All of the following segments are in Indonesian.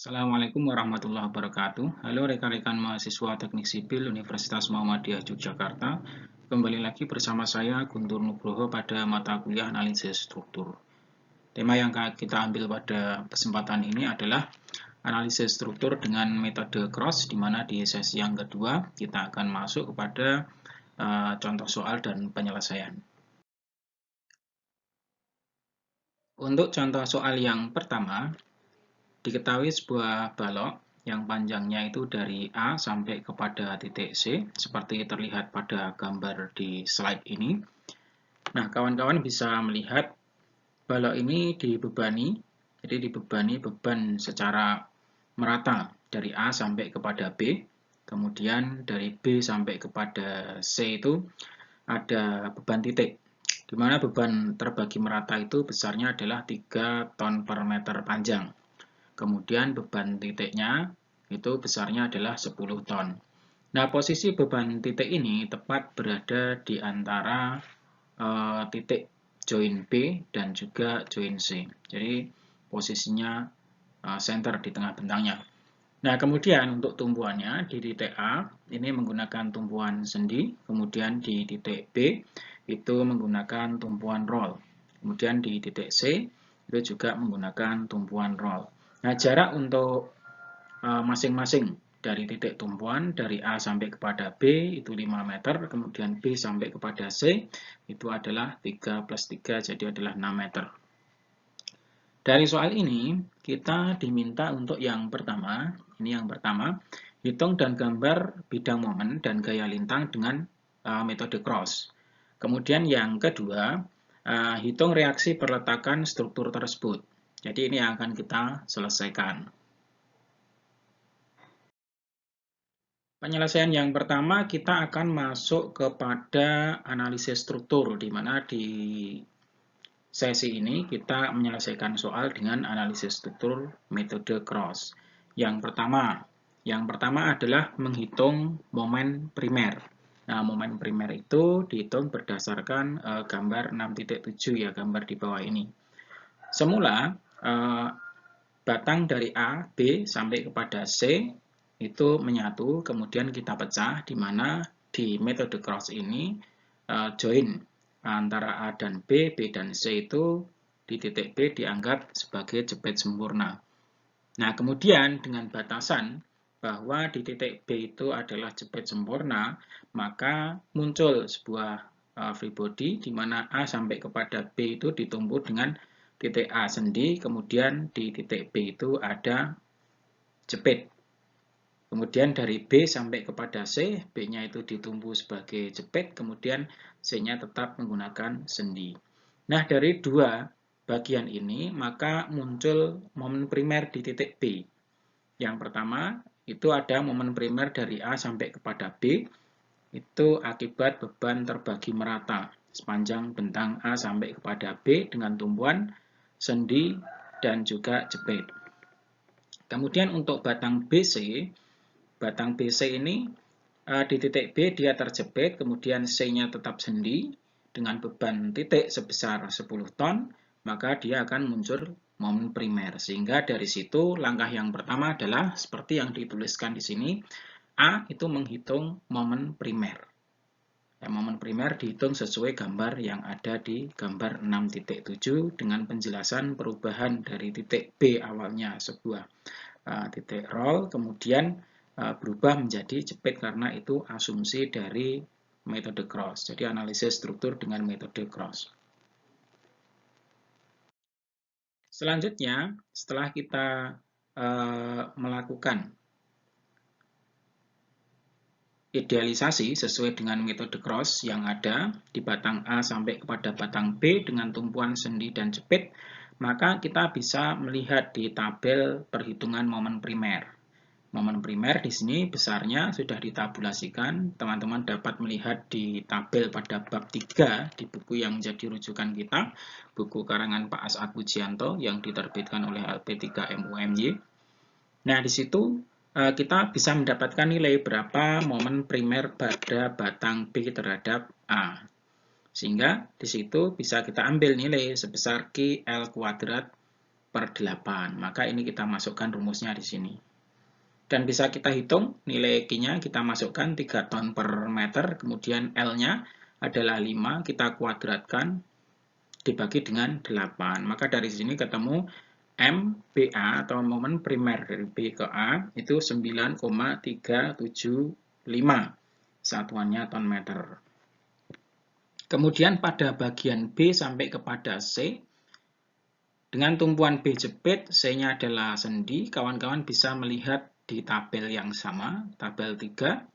Assalamualaikum warahmatullahi wabarakatuh. Halo rekan-rekan mahasiswa Teknik Sipil Universitas Muhammadiyah Yogyakarta. Kembali lagi bersama saya Guntur Nugroho pada mata kuliah analisis struktur. Tema yang kita ambil pada kesempatan ini adalah analisis struktur dengan metode cross, di mana di sesi yang kedua kita akan masuk kepada contoh soal dan penyelesaian. Untuk contoh soal yang pertama, diketahui sebuah balok yang panjangnya itu dari A sampai kepada titik C, seperti terlihat pada gambar di slide ini. Nah, kawan-kawan bisa melihat balok ini dibebani, jadi dibebani beban secara merata dari A sampai kepada B, kemudian dari B sampai kepada C itu ada beban titik, di mana beban terbagi merata itu besarnya adalah 3 ton per meter panjang. Kemudian beban titiknya itu besarnya adalah 10 ton. Nah, posisi beban titik ini tepat berada di antara titik join B dan juga join C. Jadi posisinya center di tengah bentangnya. Nah, kemudian untuk tumpuannya di titik A ini menggunakan tumpuan sendi, kemudian di titik B itu menggunakan tumpuan roll. Kemudian di titik C itu juga menggunakan tumpuan roll. Nah, jarak untuk masing-masing dari titik tumpuan dari A sampai kepada B itu 5 meter, kemudian B sampai kepada C itu adalah 3 plus 3, jadi adalah 6 meter. Dari soal ini, kita diminta untuk yang pertama, hitung dan gambar bidang momen dan gaya lintang dengan metode cross. Kemudian yang kedua, hitung reaksi perletakan struktur tersebut. Jadi ini yang akan kita selesaikan. Penyelesaian yang pertama, kita akan masuk kepada analisis struktur, di mana di sesi ini kita menyelesaikan soal dengan analisis struktur metode cross. Yang pertama adalah menghitung momen primer. Nah, momen primer itu dihitung berdasarkan gambar 6.7 ya, gambar di bawah ini. Semula batang dari A, B sampai kepada C itu menyatu, kemudian kita pecah, di mana di metode cross ini join antara A dan B, B dan C itu di titik B dianggap sebagai jepit sempurna. Nah, kemudian dengan batasan bahwa di titik B itu adalah jepit sempurna, maka muncul sebuah free body di mana A sampai kepada B itu ditumpu dengan titik A sendi, kemudian di titik B itu ada jepit. Kemudian dari B sampai kepada C, B-nya itu ditumpu sebagai jepit, kemudian C-nya tetap menggunakan sendi. Nah, dari dua bagian ini, maka muncul momen primer di titik B. Yang pertama, itu ada momen primer dari A sampai kepada B, itu akibat beban terbagi merata sepanjang bentang A sampai kepada B dengan tumpuan sendi dan juga jepit. Kemudian untuk batang BC ini di titik B dia terjepit, kemudian C-nya tetap sendi dengan beban titik sebesar 10 ton, maka dia akan muncul momen primer. Sehingga dari situ langkah yang pertama adalah seperti yang dituliskan di sini, A itu menghitung momen primer. Momen primer dihitung sesuai gambar yang ada di gambar 6.7 dengan penjelasan perubahan dari titik B awalnya sebuah titik roll, kemudian berubah menjadi jepit karena itu asumsi dari metode cross. Jadi analisis struktur dengan metode cross. Selanjutnya, setelah kita melakukan idealisasi sesuai dengan metode cross yang ada di batang A sampai kepada batang B dengan tumpuan sendi dan jepit, maka kita bisa melihat di tabel perhitungan momen primer. Momen primer di sini besarnya sudah ditabulasikan. Teman-teman dapat melihat di tabel pada bab 3 di buku yang menjadi rujukan kita, buku karangan Pak As'ad Pujianto yang diterbitkan oleh LP3MUMY. Nah, di situ kita bisa mendapatkan nilai berapa momen primer pada batang B terhadap A. Sehingga di situ bisa kita ambil nilai sebesar QL kuadrat per 8. Maka ini kita masukkan rumusnya di sini. Dan bisa kita hitung nilai Q-nya, kita masukkan 3 ton per meter, kemudian L-nya adalah 5, kita kuadratkan dibagi dengan 8. Maka dari sini ketemu MBA atau momen primer dari B ke A itu 9,375 satuannya ton meter. Kemudian pada bagian B sampai kepada C, dengan tumpuan B jepit, C-nya adalah sendi, kawan-kawan bisa melihat di tabel yang sama, tabel 3.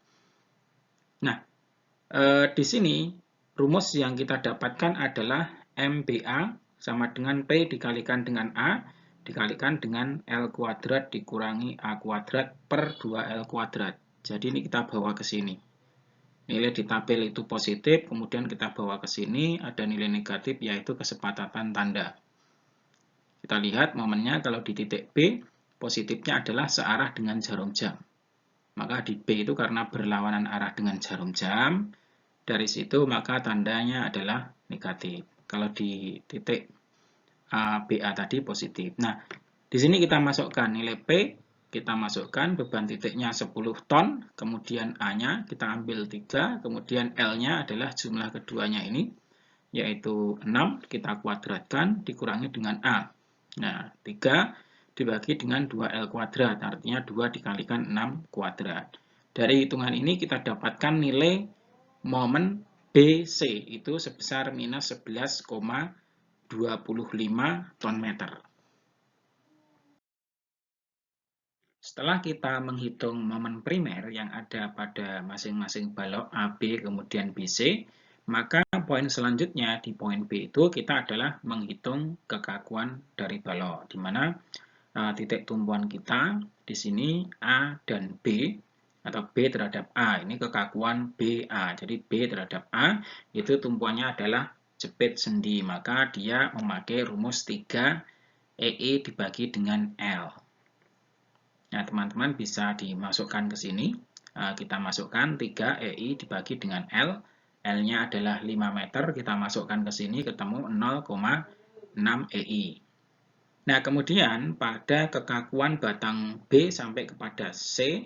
Nah, di sini rumus yang kita dapatkan adalah MBA sama dengan P dikalikan dengan A, dikalikan dengan L kuadrat dikurangi A kuadrat per 2L kuadrat. Jadi ini kita bawa ke sini. Nilai di tabel itu positif, kemudian kita bawa ke sini, ada nilai negatif yaitu kesepakatan tanda. Kita lihat momennya kalau di titik B, positifnya adalah searah dengan jarum jam. Maka di B itu karena berlawanan arah dengan jarum jam, dari situ maka tandanya adalah negatif. Kalau di titik BA tadi positif. Nah, di sini kita masukkan nilai P, kita masukkan beban titiknya 10 ton, kemudian A-nya kita ambil 3, kemudian L-nya adalah jumlah keduanya ini, yaitu 6, kita kuadratkan, dikurangi dengan A. Nah, 3 dibagi dengan 2L kuadrat, artinya 2 dikalikan 6 kuadrat. Dari hitungan ini kita dapatkan nilai momen BC itu sebesar minus 11,25 ton meter. Setelah kita menghitung momen primer yang ada pada masing-masing balok AB kemudian BC, maka poin selanjutnya di poin B itu kita adalah menghitung kekakuan dari balok, di mana titik tumpuan kita di sini A dan B, atau B terhadap A, ini kekakuan BA. Jadi B terhadap A itu tumpuannya adalah jepit sendi, maka dia memakai rumus 3 EE dibagi dengan L. Nah, teman-teman bisa dimasukkan ke sini. Kita masukkan 3 EI dibagi dengan L. L-nya adalah 5 meter. Kita masukkan ke sini ketemu 0,6 EI. Nah, kemudian pada kekakuan batang B sampai kepada C,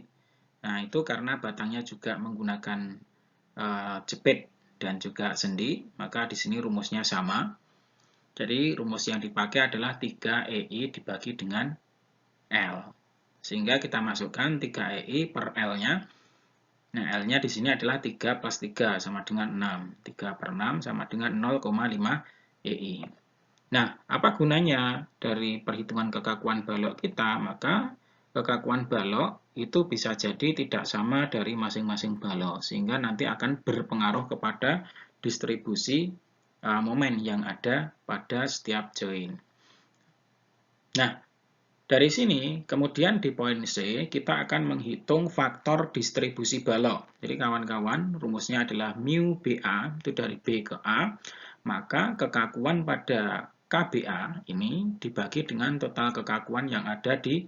nah itu karena batangnya juga menggunakan jepit dan juga sendi, maka di sini rumusnya sama. Jadi rumus yang dipakai adalah 3 EI dibagi dengan L. Sehingga kita masukkan 3 EI per L-nya. Nah, L-nya di sini adalah 3 plus 3 sama dengan 6. 3 per 6 sama dengan 0,5 EI. Nah, apa gunanya dari perhitungan kekakuan balok kita? Maka kekakuan balok itu bisa jadi tidak sama dari masing-masing balok, sehingga nanti akan berpengaruh kepada distribusi momen yang ada pada setiap join. Nah, dari sini, kemudian di poin C, kita akan menghitung faktor distribusi balok. Jadi kawan-kawan, rumusnya adalah mu BA, itu dari B ke A, maka kekakuan pada KBA ini dibagi dengan total kekakuan yang ada di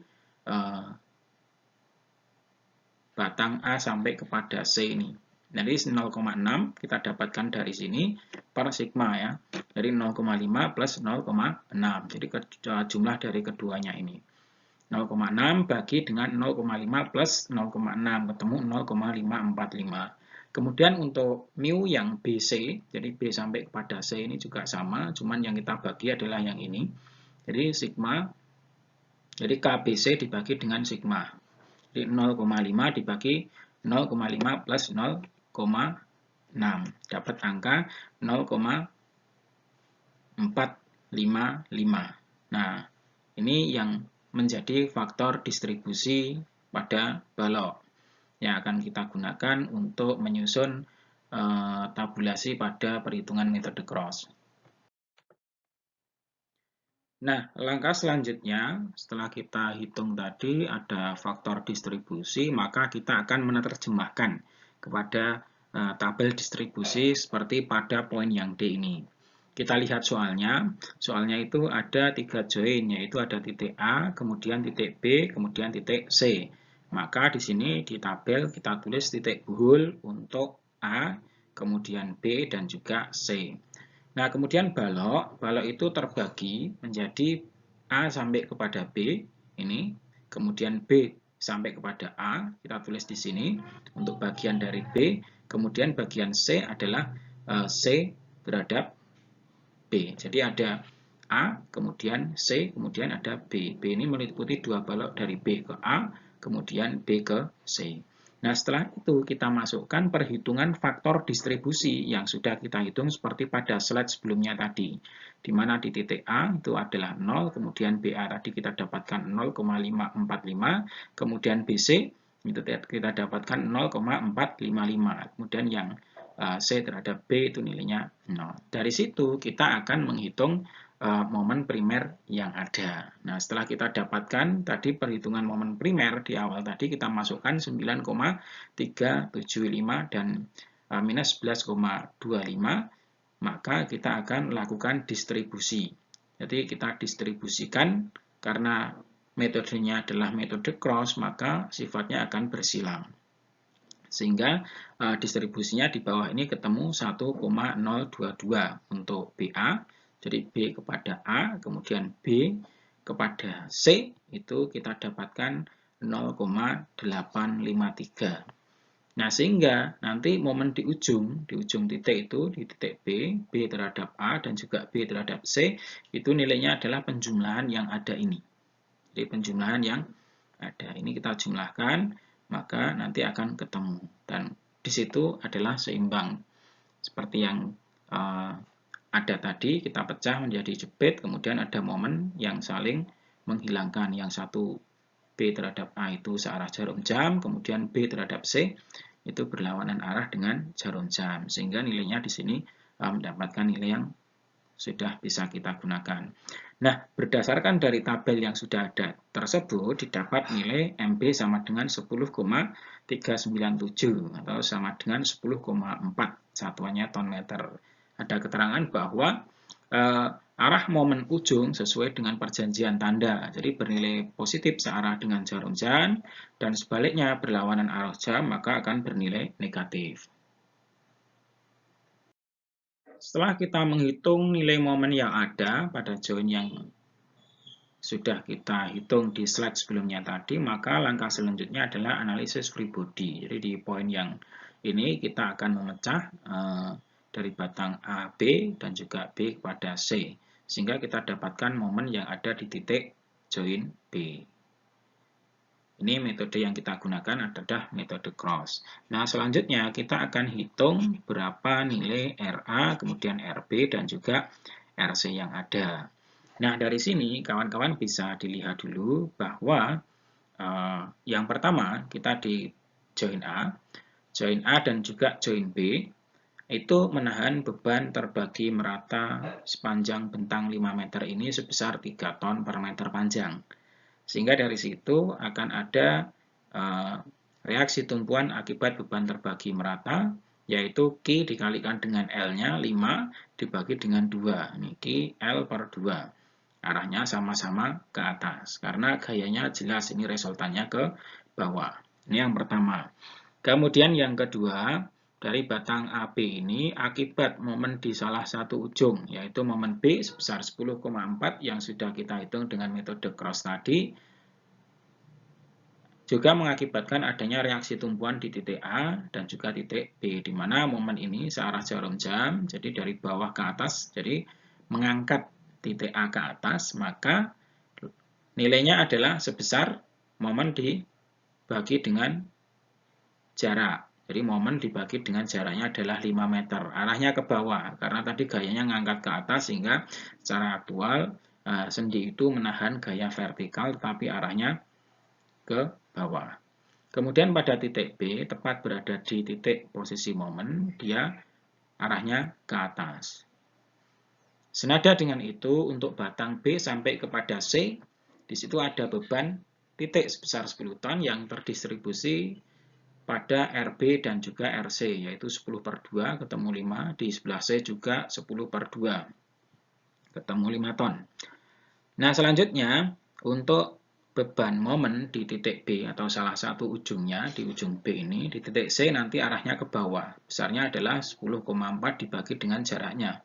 batang A sampai kepada C ini. Jadi 0,6 kita dapatkan dari sini per sigma ya. Dari 0,5 plus 0,6. Jadi jumlah dari keduanya ini. 0,6 bagi dengan 0,5 plus 0,6 ketemu 0,545. Kemudian untuk mu yang BC, jadi B sampai kepada C ini juga sama, cuman yang kita bagi adalah yang ini. Jadi sigma, jadi KBC dibagi dengan sigma. Jadi 0,5 dibagi 0,5 plus 0,6. Dapat angka 0,455. Nah, ini yang menjadi faktor distribusi pada balok yang akan kita gunakan untuk menyusun tabulasi pada perhitungan metode cross. Nah, langkah selanjutnya setelah kita hitung tadi ada faktor distribusi, maka kita akan menerjemahkan kepada tabel distribusi seperti pada poin yang D ini. Kita lihat soalnya. Soalnya itu ada 3 join, yaitu ada titik A, kemudian titik B, kemudian titik C. Maka di sini di tabel kita tulis titik buhul untuk A, kemudian B, dan juga C. Nah, kemudian balok itu terbagi menjadi A sampai kepada B, ini, kemudian B sampai kepada A, kita tulis di sini untuk bagian dari B, kemudian bagian C adalah C terhadap B. Jadi ada A, kemudian C, kemudian ada B. B ini meliputi dua balok dari B ke A, kemudian B ke C. Nah, setelah itu kita masukkan perhitungan faktor distribusi yang sudah kita hitung seperti pada slide sebelumnya tadi. Di mana di titik A itu adalah 0, kemudian BA tadi kita dapatkan 0,545, kemudian BC itu kita dapatkan 0,455. Kemudian yang C terhadap B itu nilainya 0. Dari situ kita akan menghitung momen primer yang ada. Nah, setelah kita dapatkan tadi perhitungan momen primer di awal tadi kita masukkan 9,375 dan minus 11,25, maka kita akan lakukan distribusi. Jadi kita distribusikan karena metodenya adalah metode cross, maka sifatnya akan bersilang. Sehingga distribusinya di bawah ini ketemu 1,022 untuk BA. Jadi B kepada A, kemudian B kepada C, itu kita dapatkan 0,853. Nah, sehingga nanti momen di ujung titik itu, di titik B, B terhadap A, dan juga B terhadap C, itu nilainya adalah penjumlahan yang ada ini. Jadi penjumlahan yang ada. Ini kita jumlahkan, maka nanti akan ketemu. Dan di situ adalah seimbang. Seperti yang ada tadi, kita pecah menjadi jepit, kemudian ada momen yang saling menghilangkan. Yang satu B terhadap A itu searah jarum jam, kemudian B terhadap C itu berlawanan arah dengan jarum jam. Sehingga nilainya di sini mendapatkan nilai yang sudah bisa kita gunakan. Nah, berdasarkan dari tabel yang sudah ada tersebut, didapat nilai MB sama dengan 10,397 atau sama dengan 10,4 satuannya ton meter. Ada keterangan bahwa arah momen ujung sesuai dengan perjanjian tanda. Jadi bernilai positif searah dengan jarum jam, dan sebaliknya berlawanan arah jam, maka akan bernilai negatif. Setelah kita menghitung nilai momen yang ada pada join yang sudah kita hitung di slide sebelumnya tadi, maka langkah selanjutnya adalah analisis free body. Jadi di poin yang ini kita akan memecah dari batang A, B, dan juga B kepada C. Sehingga kita dapatkan momen yang ada di titik join B. Ini metode yang kita gunakan adalah metode cross. Nah, selanjutnya kita akan hitung berapa nilai RA, kemudian RB, dan juga RC yang ada. Nah, dari sini kawan-kawan bisa dilihat dulu bahwa yang pertama kita di join A dan juga join B itu menahan beban terbagi merata sepanjang bentang 5 meter ini sebesar 3 ton per meter panjang. Sehingga dari situ akan ada reaksi tumpuan akibat beban terbagi merata, yaitu Q dikalikan dengan L-nya 5 dibagi dengan 2. Ini Q L per 2. Arahnya sama-sama ke atas. Karena gayanya jelas, ini resultannya ke bawah. Ini yang pertama. Kemudian yang kedua, dari batang AB ini akibat momen di salah satu ujung, yaitu momen B sebesar 10,4 yang sudah kita hitung dengan metode cross tadi, juga mengakibatkan adanya reaksi tumpuan di titik A dan juga titik B, di mana momen ini searah jarum jam, jadi dari bawah ke atas, jadi mengangkat titik A ke atas, maka nilainya adalah sebesar momen dibagi dengan jarak. Jadi momen dibagi dengan jaraknya adalah 5 meter. Arahnya ke bawah, karena tadi gayanya ngangkat ke atas, sehingga secara aktual sendi itu menahan gaya vertikal, tetapi arahnya ke bawah. Kemudian pada titik B, tepat berada di titik posisi momen, dia arahnya ke atas. Senada dengan itu, untuk batang B sampai kepada C, di situ ada beban titik sebesar 10 ton yang terdistribusi pada RB dan juga RC, yaitu 10 per 2 ketemu 5, di sebelah C juga 10 per 2 ketemu 5 ton. Nah, selanjutnya untuk beban momen di titik B atau salah satu ujungnya di ujung B ini, di titik C nanti arahnya ke bawah. Besarnya adalah 10,4 dibagi dengan jaraknya,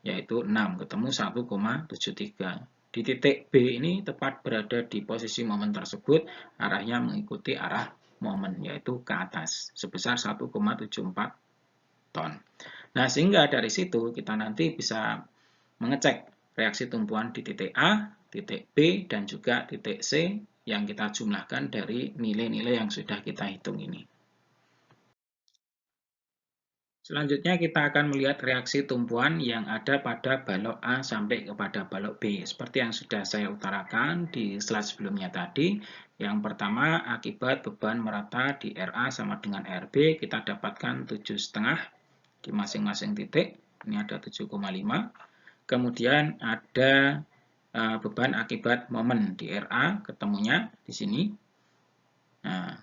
yaitu 6 ketemu 1,73. di titik B ini tepat berada di posisi momen tersebut, arahnya mengikuti arah momen, yaitu ke atas, sebesar 1,74 ton. Nah, sehingga dari situ kita nanti bisa mengecek reaksi tumpuan di titik A, titik B, dan juga titik C yang kita jumlahkan dari nilai-nilai yang sudah kita hitung ini. Selanjutnya kita akan melihat reaksi tumpuan yang ada pada balok A sampai kepada balok B. Seperti yang sudah saya utarakan di slide sebelumnya tadi, yang pertama akibat beban merata di RA sama dengan RB, kita dapatkan 7,5 di masing-masing titik. Ini ada 7,5. Kemudian ada beban akibat momen di RA, ketemunya di sini. Nah,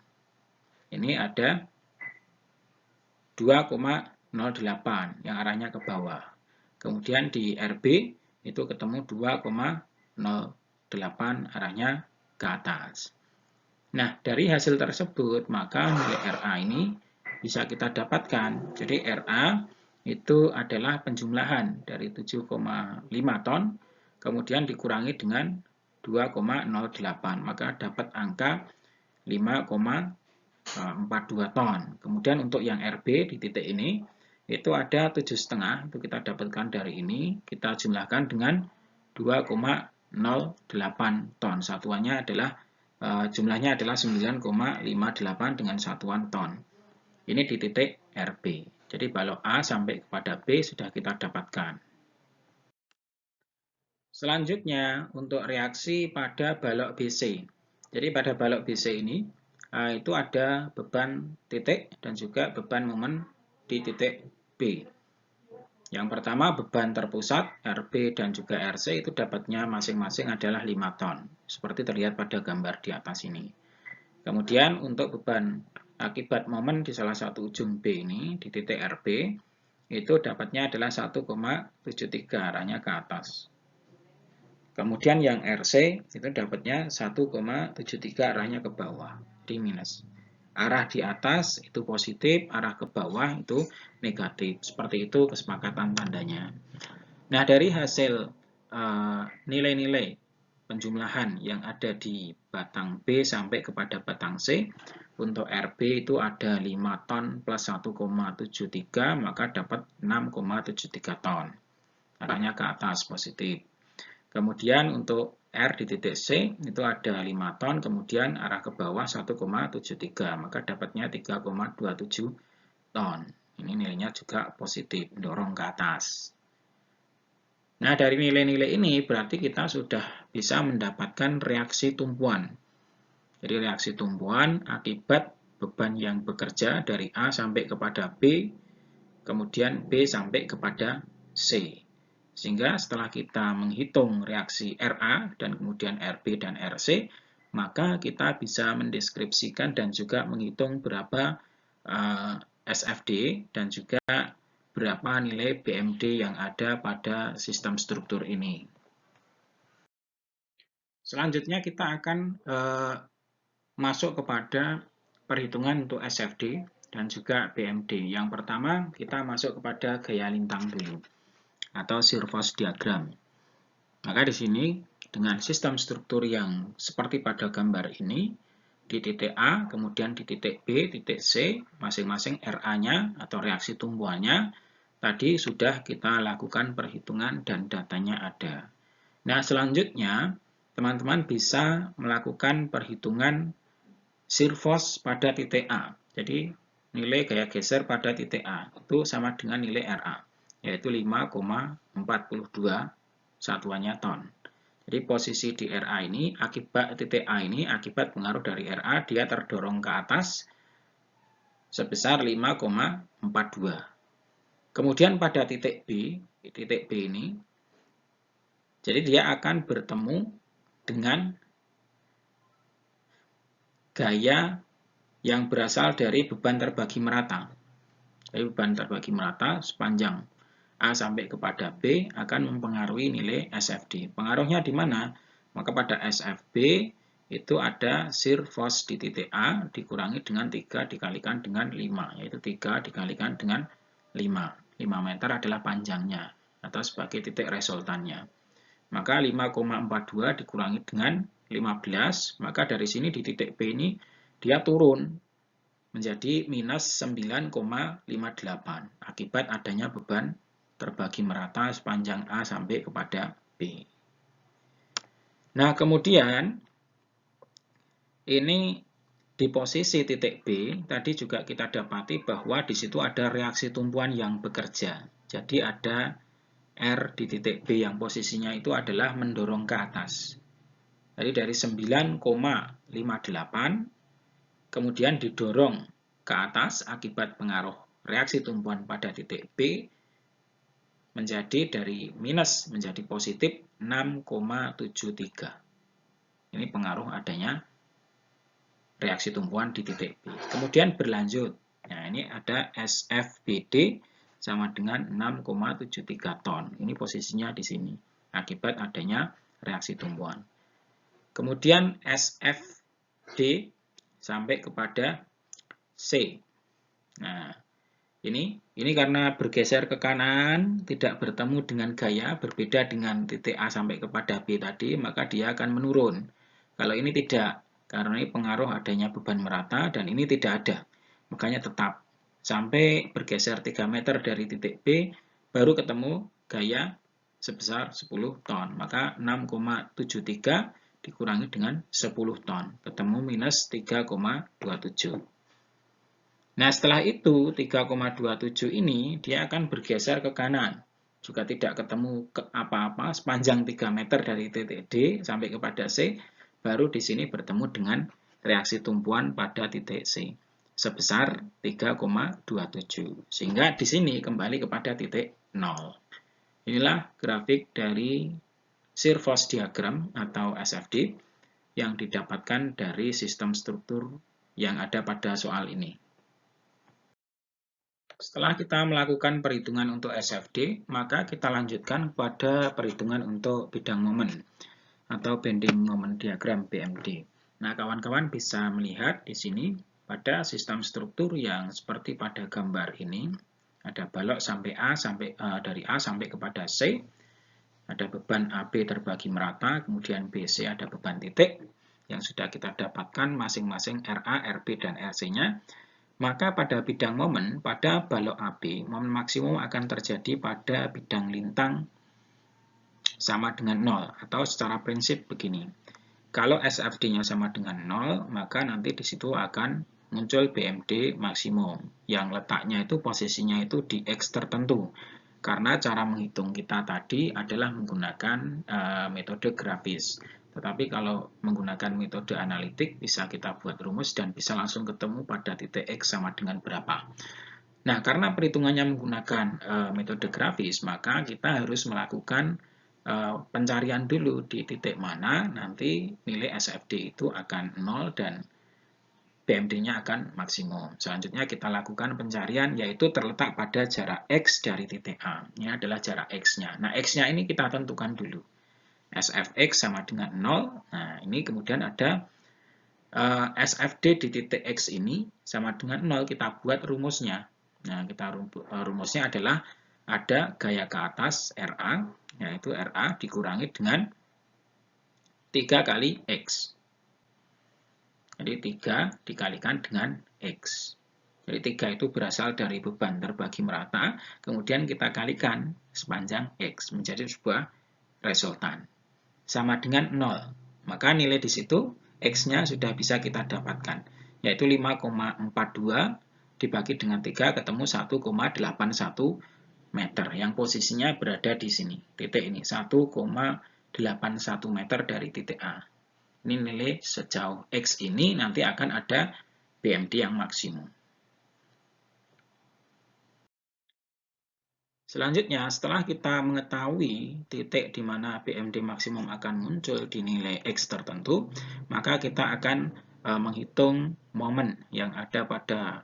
ini ada 2,08 yang arahnya ke bawah. Kemudian di RB itu ketemu 2,08 arahnya ke atas. Nah, dari hasil tersebut maka nilai RA ini bisa kita dapatkan. Jadi RA itu adalah penjumlahan dari 7,5 ton kemudian dikurangi dengan 2,08, maka dapat angka 5,42 ton. Kemudian untuk yang RB di titik ini itu ada 7,5, itu kita dapatkan dari ini, kita jumlahkan dengan 2,08 ton. Satuannya adalah jumlahnya adalah 9,58 dengan satuan ton. Ini di titik RB. Jadi balok A sampai kepada B sudah kita dapatkan. Selanjutnya untuk reaksi pada balok BC. Jadi pada balok BC ini itu ada beban titik dan juga beban momen di titik B. Yang pertama beban terpusat RB dan juga RC itu dapatnya masing-masing adalah 5 ton. Seperti terlihat pada gambar di atas ini. Kemudian untuk beban akibat momen di salah satu ujung B ini di titik RB itu dapatnya adalah 1,73 arahnya ke atas. Kemudian yang RC itu dapatnya 1,73 arahnya ke bawah, di minus. Arah di atas itu positif, arah ke bawah itu negatif. Seperti itu kesepakatan tandanya. Nah, dari hasil nilai-nilai penjumlahan yang ada di batang B sampai kepada batang C, untuk RB itu ada 5 ton plus 1,73, maka dapat 6,73 ton. Arahnya ke atas positif. Kemudian untuk R di titik C itu ada 5 ton, kemudian arah ke bawah 1,73, maka dapatnya 3,27 ton. Ini nilainya juga positif, mendorong ke atas. Nah, dari nilai-nilai ini berarti kita sudah bisa mendapatkan reaksi tumpuan. Jadi reaksi tumpuan akibat beban yang bekerja dari A sampai kepada B, kemudian B sampai kepada C. Sehingga setelah kita menghitung reaksi RA dan kemudian RB dan RC, maka kita bisa mendeskripsikan dan juga menghitung berapa SFD dan juga berapa nilai BMD yang ada pada sistem struktur ini. Selanjutnya kita akan masuk kepada perhitungan untuk SFD dan juga BMD. Yang pertama kita masuk kepada gaya lintang dulu, atau shear force diagram. Maka di sini dengan sistem struktur yang seperti pada gambar ini, di titik A, kemudian di titik B, titik C, masing-masing RA-nya atau reaksi tumbuhannya, tadi sudah kita lakukan perhitungan dan datanya ada. Nah, selanjutnya teman-teman bisa melakukan perhitungan shear force pada titik A. Jadi nilai gaya geser pada titik A itu sama dengan nilai RA, yaitu 5,42 satuannya ton. Jadi posisi di RA ini akibat titik A ini akibat pengaruh dari RA dia terdorong ke atas sebesar 5,42. Kemudian pada titik B ini jadi dia akan bertemu dengan gaya yang berasal dari beban terbagi merata. Jadi beban terbagi merata sepanjang A sampai kepada B akan mempengaruhi nilai SFD. Pengaruhnya di mana? Maka pada SFB itu ada shear force di titik A dikurangi dengan 3 dikalikan dengan 5, yaitu 3 dikalikan dengan 5. 5 meter adalah panjangnya atau sebagai titik resultannya. Maka 5,42 dikurangi dengan 15, maka dari sini di titik P ini dia turun menjadi minus 9,58 akibat adanya beban terbagi merata sepanjang A sampai kepada B. Nah, kemudian ini di posisi titik B, tadi juga kita dapati bahwa di situ ada reaksi tumpuan yang bekerja. Jadi ada R di titik B yang posisinya itu adalah mendorong ke atas. Jadi dari 9,58 kemudian didorong ke atas akibat pengaruh reaksi tumpuan pada titik B menjadi dari minus menjadi positif 6,73. Ini pengaruh adanya reaksi tumpuan di titik B. Kemudian berlanjut. Nah, ini ada SFBD sama dengan 6,73 ton. Ini posisinya di sini akibat adanya reaksi tumpuan. Kemudian SFD sampai kepada C. Nah, ini karena bergeser ke kanan, tidak bertemu dengan gaya, berbeda dengan titik A sampai kepada B tadi, maka dia akan menurun. Kalau ini tidak, karena ini pengaruh adanya beban merata, dan ini tidak ada. Makanya tetap sampai bergeser 3 meter dari titik B, baru ketemu gaya sebesar 10 ton. Maka 6,73 dikurangi dengan 10 ton. Ketemu minus 3,27. Nah, setelah itu 3,27 ini dia akan bergeser ke kanan. Juga tidak ketemu apa-apa sepanjang 3 meter dari titik D sampai kepada C, baru di sini bertemu dengan reaksi tumpuan pada titik C sebesar 3,27. Sehingga di sini kembali kepada titik 0. Inilah grafik dari shear force diagram atau SFD yang didapatkan dari sistem struktur yang ada pada soal ini. Setelah kita melakukan perhitungan untuk SFD, maka kita lanjutkan pada perhitungan untuk bidang momen atau bending moment diagram BMD. Nah, kawan-kawan bisa melihat di sini pada sistem struktur yang seperti pada gambar ini, ada balok sampai dari A sampai kepada C, ada beban AB terbagi merata, kemudian BC ada beban titik yang sudah kita dapatkan masing-masing RA, RB, dan RC-nya. Maka pada bidang momen, pada balok AB, momen maksimum akan terjadi pada bidang lintang sama dengan 0. Atau secara prinsip begini, kalau SFD-nya sama dengan 0, maka nanti di situ akan muncul BMD maksimum. Yang letaknya itu posisinya itu di X tertentu. Karena cara menghitung kita tadi adalah menggunakan metode grafis. Tetapi kalau menggunakan metode analitik, bisa kita buat rumus dan bisa langsung ketemu pada titik X sama dengan berapa. Nah, karena perhitungannya menggunakan metode grafis, maka kita harus melakukan pencarian dulu di titik mana nanti nilai SFD itu akan 0 dan BMD-nya akan maksimum. Selanjutnya kita lakukan pencarian yaitu terletak pada jarak X dari titik A. Ini adalah jarak X-nya. Nah, X-nya ini kita tentukan dulu. SFX sama dengan 0. Nah, ini kemudian ada SFD di titik X ini sama dengan 0. Kita buat rumusnya. Nah, rumusnya adalah ada gaya ke atas RA, yaitu RA dikurangi dengan 3 kali X. Jadi 3 dikalikan dengan X. Jadi 3 itu berasal dari beban terbagi merata, kemudian kita kalikan sepanjang X menjadi sebuah resultan. Sama dengan 0. Maka nilai di situ X-nya sudah bisa kita dapatkan, yaitu 5,42 dibagi dengan 3 ketemu 1,81 meter, yang posisinya berada di sini, titik ini, 1,81 meter dari titik A. Ini nilai sejauh X ini nanti akan ada BMD yang maksimum. Selanjutnya, setelah kita mengetahui titik di mana BMD maksimum akan muncul di nilai X tertentu, maka kita akan menghitung momen yang ada pada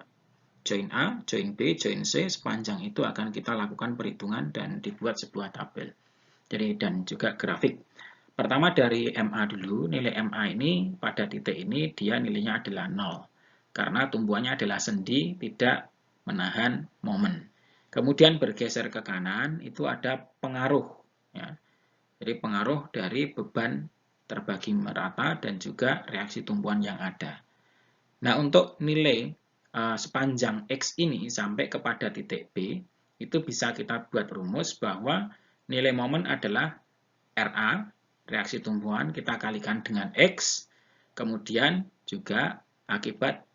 join A, join B, join C, sepanjang itu akan kita lakukan perhitungan dan dibuat sebuah tabel. Jadi, dan juga grafik. Pertama dari MA dulu, nilai MA ini pada titik ini dia nilainya adalah 0. Karena tumbuhannya adalah sendi, tidak menahan momen. Kemudian bergeser ke kanan, itu ada pengaruh. Ya. Jadi pengaruh dari beban terbagi merata dan juga reaksi tumpuan yang ada. Nah, untuk nilai sepanjang X ini sampai kepada titik B, itu bisa kita buat rumus bahwa nilai momen adalah RA, reaksi tumpuan, kita kalikan dengan X, kemudian juga akibat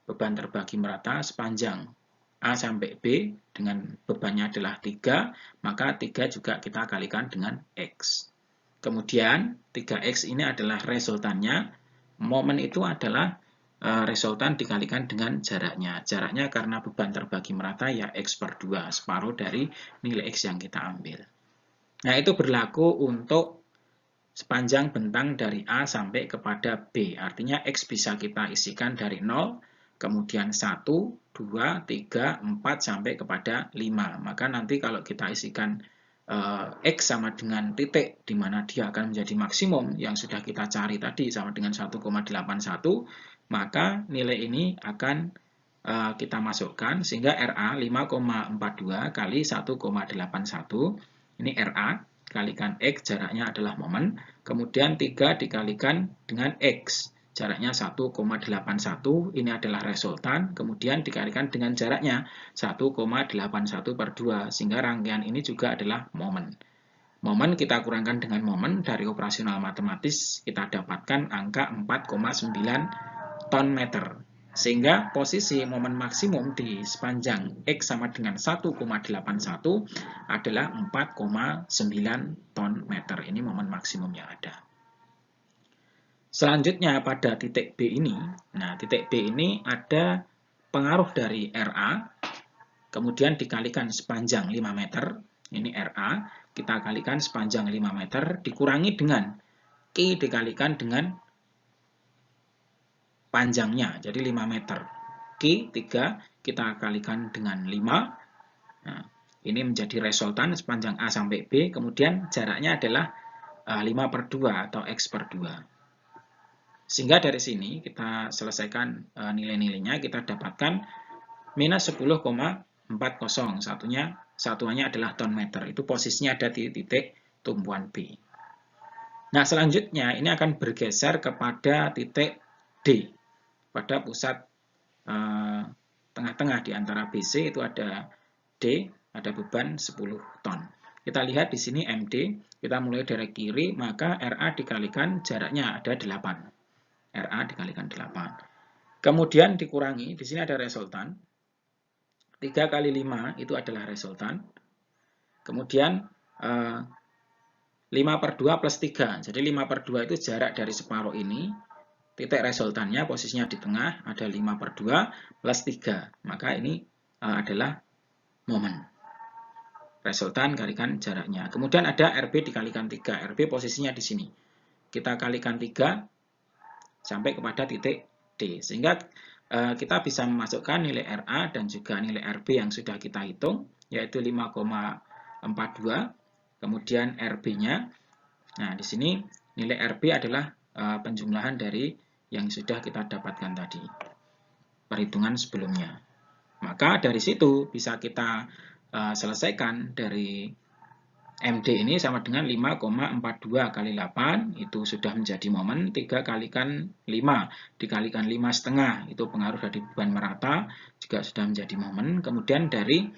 beban terbagi merata sepanjang A sampai B dengan bebannya adalah 3, maka 3 juga kita kalikan dengan X. Kemudian 3X ini adalah resultannya, momen itu adalah resultan dikalikan dengan jaraknya. Jaraknya karena beban terbagi merata ya X per 2, separuh dari nilai X yang kita ambil. Nah, itu berlaku untuk sepanjang bentang dari A sampai kepada B. Artinya X bisa kita isikan dari 0, kemudian 1, 2, 3, 4, sampai kepada 5. Maka nanti kalau kita isikan X sama dengan titik di mana dia akan menjadi maksimum yang sudah kita cari tadi sama dengan 1,81, maka nilai ini akan kita masukkan sehingga RA 5,42 kali 1,81. Ini RA kalikan X, jaraknya adalah momen. Kemudian 3 dikalikan dengan X, jaraknya 1,81, ini adalah resultan. Kemudian dikalikan dengan jaraknya 1,81 per 2, sehingga rangkaian ini juga adalah momen. Momen kita kurangkan dengan momen, dari operasional matematis kita dapatkan angka 4,9 ton meter. Sehingga posisi momen maksimum di sepanjang X sama dengan 1,81 adalah 4,9 ton meter. Ini momen maksimum yang ada. Selanjutnya pada titik B ini, nah titik B ini ada pengaruh dari RA, kemudian dikalikan sepanjang 5 meter, ini RA, kita kalikan sepanjang 5 meter, dikurangi dengan Q dikalikan dengan panjangnya, jadi 5 meter. Q 3 kita kalikan dengan 5. Nah, ini menjadi resultan sepanjang A sampai B, kemudian jaraknya adalah 5 per 2 atau X per 2. Sehingga dari sini kita selesaikan nilai-nilainya, kita dapatkan minus 10,40, satuannya adalah ton meter. Itu posisinya ada di titik tumpuan B. Nah, selanjutnya ini akan bergeser kepada titik D. Pada pusat tengah-tengah di antara BC itu ada D, ada beban 10 ton. Kita lihat di sini MD, kita mulai dari kiri, maka RA dikalikan jaraknya ada 8. RA dikalikan 8. Kemudian dikurangi, di sini ada resultan. 3 kali 5 itu adalah resultan. Kemudian 5 per 2 plus 3. Jadi 5 per 2 itu jarak dari separuh ini. Titik resultannya posisinya di tengah, ada 5 per 2 plus 3. Maka ini adalah momen. Resultan kalikan jaraknya. Kemudian ada RB dikalikan 3. RB posisinya di sini. Kita kalikan 3 sampai kepada titik D. Sehingga kita bisa memasukkan nilai RA dan juga nilai RB yang sudah kita hitung, yaitu 5,42. Kemudian RB-nya. Nah, di sini nilai RB adalah penjumlahan dari yang sudah kita dapatkan tadi, perhitungan sebelumnya. Maka dari situ bisa kita selesaikan dari MD ini sama dengan 5,42 kali 8, itu sudah menjadi momen. 3 kalikan 5, dikalikan 5,5, itu pengaruh dari beban merata, juga sudah menjadi momen. Kemudian dari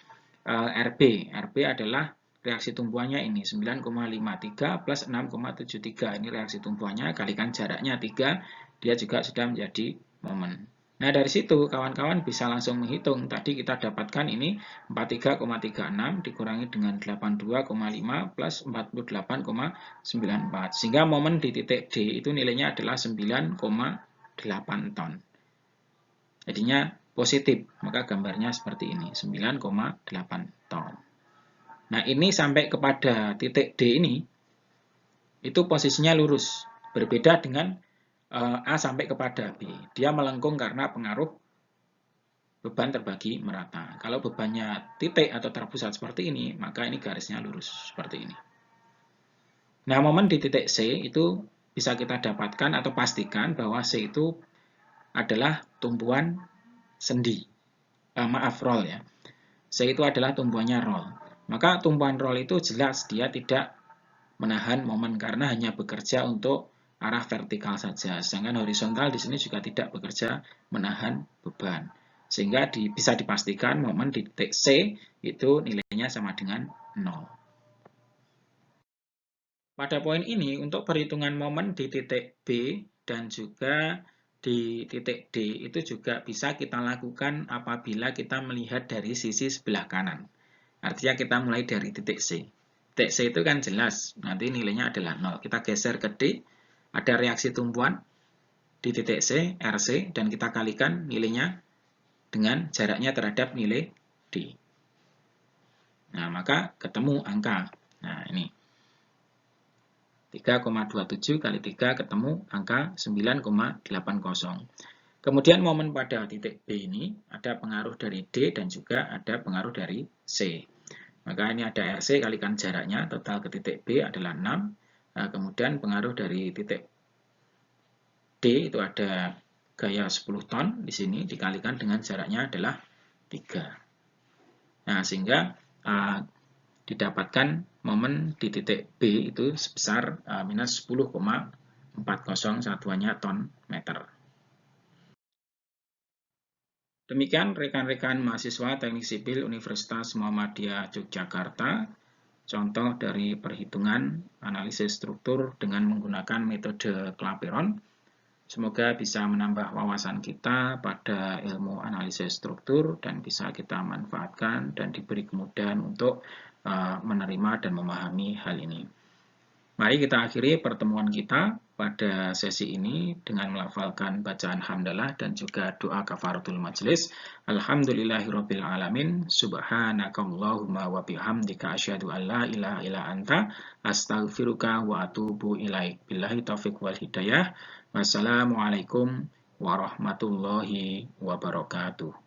RB adalah reaksi tumpuannya ini, 9,53 plus 6,73, ini reaksi tumpuannya, kalikan jaraknya 3, dia juga sudah menjadi momen. Nah, dari situ kawan-kawan bisa langsung menghitung. Tadi kita dapatkan ini 43,36 dikurangi dengan 82,5 plus 48,94. Sehingga momen di titik D itu nilainya adalah 9,8 ton. Jadinya positif, maka gambarnya seperti ini, 9,8 ton. Nah, ini sampai kepada titik D ini, itu posisinya lurus. Berbeda dengan A sampai kepada B. Dia melengkung karena pengaruh beban terbagi merata. Kalau bebannya titik atau terpusat seperti ini, maka ini garisnya lurus seperti ini. Nah, momen di titik C itu bisa kita dapatkan atau pastikan bahwa C itu adalah tumpuan sendi. Roll ya. C itu adalah tumpuannya roll. Maka tumpuan roll itu jelas dia tidak menahan momen karena hanya bekerja untuk arah vertikal saja. Sedangkan horizontal di sini juga tidak bekerja menahan beban. Sehingga bisa dipastikan momen di titik C itu nilainya sama dengan 0. Pada poin ini, untuk perhitungan momen di titik B dan juga di titik D itu juga bisa kita lakukan apabila kita melihat dari sisi sebelah kanan. Artinya kita mulai dari titik C. Titik C itu kan jelas, nanti nilainya adalah 0. Kita geser ke D, ada reaksi tumpuan di titik C, RC, dan kita kalikan nilainya dengan jaraknya terhadap nilai D. Nah, maka ketemu angka. Nah, ini. 3,27 kali 3 ketemu angka 9,80. Kemudian momen pada titik B ini ada pengaruh dari D dan juga ada pengaruh dari C. Maka ini ada RC kalikan jaraknya, total ke titik B adalah 6. Nah, kemudian pengaruh dari titik D itu ada gaya 10 ton di sini dikalikan dengan jaraknya adalah 3. Nah, sehingga didapatkan momen di titik B itu sebesar minus 10,40 satuannya ton meter. Demikian rekan-rekan mahasiswa Teknik Sipil Universitas Muhammadiyah Yogyakarta, contoh dari perhitungan analisis struktur dengan menggunakan metode Clapeyron. Semoga bisa menambah wawasan kita pada ilmu analisis struktur dan bisa kita manfaatkan dan diberi kemudahan untuk menerima dan memahami hal ini. Mari kita akhiri pertemuan kita pada sesi ini dengan melafalkan bacaan hamdalah dan juga doa kafaratul majelis. Alhamdulillahirabbil alamin. Subhanakallahumma wa bihamdika asyhadu an la ilaha illa anta astaghfiruka wa atubu ilaik. Billahi taufik wal hidayah. Wassalamualaikum warahmatullahi wabarakatuh.